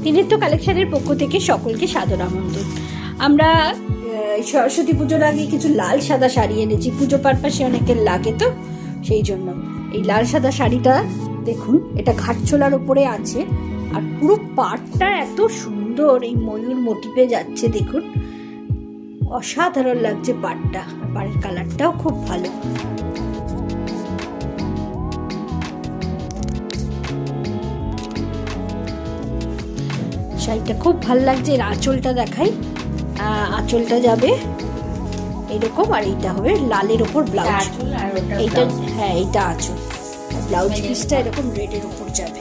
ত্রিনেত্র কালেকশনের পক্ষ থেকে সকলকে সাদর আমন্ত্রণ। আমরা সরস্বতী পুজোর আগে কিছু লাল সাদা শাড়ি এনেছি, পুজো পারপাসে অনেকের লাগে, তো সেই জন্য এই লাল সাদা শাড়িটা দেখুন, এটা ঘাটছোলার ওপরে আছে আর পুরো পাড়টা এত সুন্দর, এই ময়ূর মোটিভে যাচ্ছে দেখুন, অসাধারণ লাগছে পাড়টা। আর পাড়ের কালারটাও খুব ভালো। শাড়িটা খুব ভালো লাগছে। এর আঁচলটা দেখাই, আঁচলটা যাবে এরকম, আর এইটা হবে লালের ওপর ব্লাউজ। এইটা হ্যাঁ, এইটা আঁচল। ব্লাউজ পিসটা এরকম রেডের ওপর যাবে,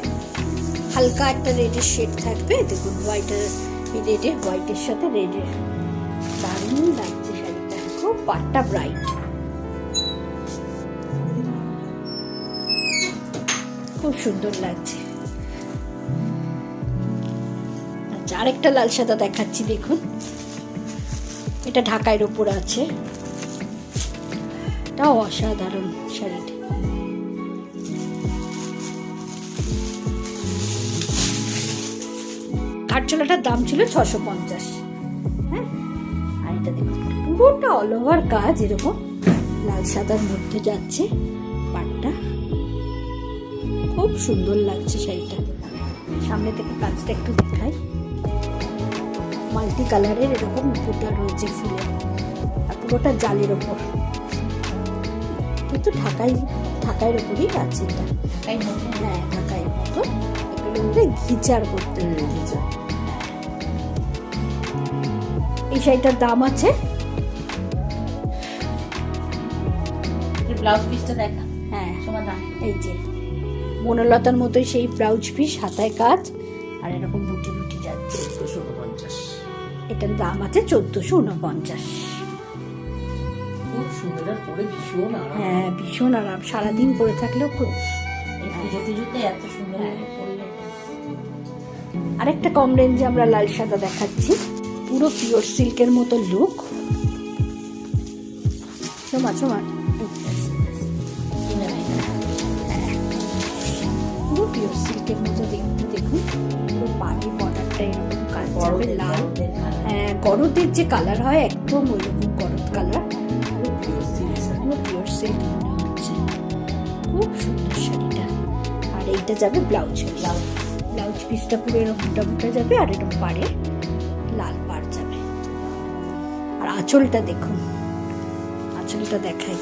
হালকা একটা রেডের শেড থাকবে দেখুন, হোয়াইটের সাথে রেডের, দারুণ লাগছে শাড়িটা, খুব পাটটা ব্রাইট, খুব সুন্দর লাগছে। আচ্ছা, আরেকটা লাল সাদা দেখাচ্ছি দেখুন, এটা ঢাকাইয়ের ওপর আছে, এটাও অসাধারণ শাড়িটা। ঘাটচোলাটার দাম ছিল 650। হ্যাঁ, আর এটা দেখুন পুরোটা অল ওভার কাজ এরকম লাল সাদার মধ্যে যাচ্ছে, পাটটা খুব সুন্দর লাগছে শাড়িটা। সামনে থেকে কাজটা একটু দেখাই, মাল্টি কালারের এরকম বুটা রয়েছে ফুলের, আর পুরোটা জালের ওপর, কিন্তু ঢাকাইয়ের ওপরই আছে এটা। হ্যাঁ, ঢাকাইয়ের মতো এগুলো মধ্যে ঘিচার করতে, ঘিচার। এই শাড়িটার দাম আছে, ব্লাউজ পিসটা দেখা, হ্যাঁ এই যে বনলতার মতোই সেই ব্লাউজ পিস, হাতায় কাজ আর এরকম বুটি বুটি যাচ্ছে। 1450। এটার দাম আছে 1449। খুব সুন্দর পরে, ভীষণ আরাম। হ্যাঁ, ভীষণ আরাম, সারাদিন পরে থাকলেও খুব। এই পুজোতে এত সুন্দর পরলে। আরেকটা কম রেঞ্জে আমরা লাল সাদা দেখাচ্ছি, পুরো পিওর সিল্কের মতো লুক। সমান পুরো পিওর সিল্কের মতো দেখতে, দেখুন পুরো পাড়ি বর্ডারটা এরকম কাজ যাবে লাল। হ্যাঁ, গরদের যে কালার হয় একদম ওইরকম গরদ কালার, পুরো পিওর সিল্ক মনে হচ্ছে। খুব সুন্দর শাড়িটা। আর এইটা যাবে ব্লাউজ পিসটা পুরো এরকম মোটা যাবে, আর এরকম পাড়ে লাল পাড় যাবে। আর আঁচলটা দেখুন, আঁচলটা দেখাই,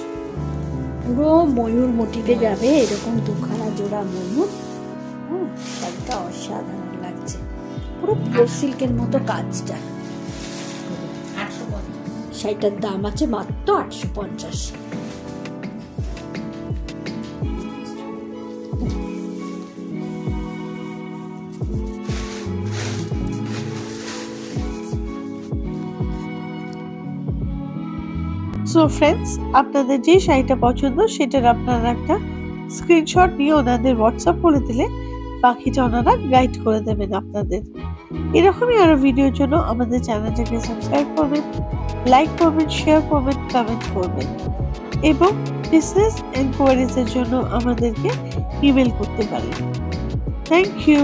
পুরো ময়ূর মোটিভে যাবে এরকম দুখানা জোড়া ময়ূর। হ্যাঁ, শাড়িটা অসাধারণ লাগছে, পুরো পিওর সিল্কের মতো কাজটা। শাড়িটার দাম আছে মাত্র 850। সো ফ্রেন্ডস, আপনাদের যে শাড়িটা পছন্দ সেটার আপনারা একটা স্ক্রিনশট নিয়ে ওনাদের হোয়াটসঅ্যাপ করে দিলে বাকিটা ওনারা গাইড করে দেবেন আপনাদের। এরকমই আরো ভিডিওর জন্য আমাদের চ্যানেলটাকে সাবস্ক্রাইব করবেন, লাইক করবেন, শেয়ার করবেন, কমেন্ট করবেন, এবং বিজনেস এনকোয়ারিজের জন্য আমাদেরকে ইমেল করতে পারেন। Thank you.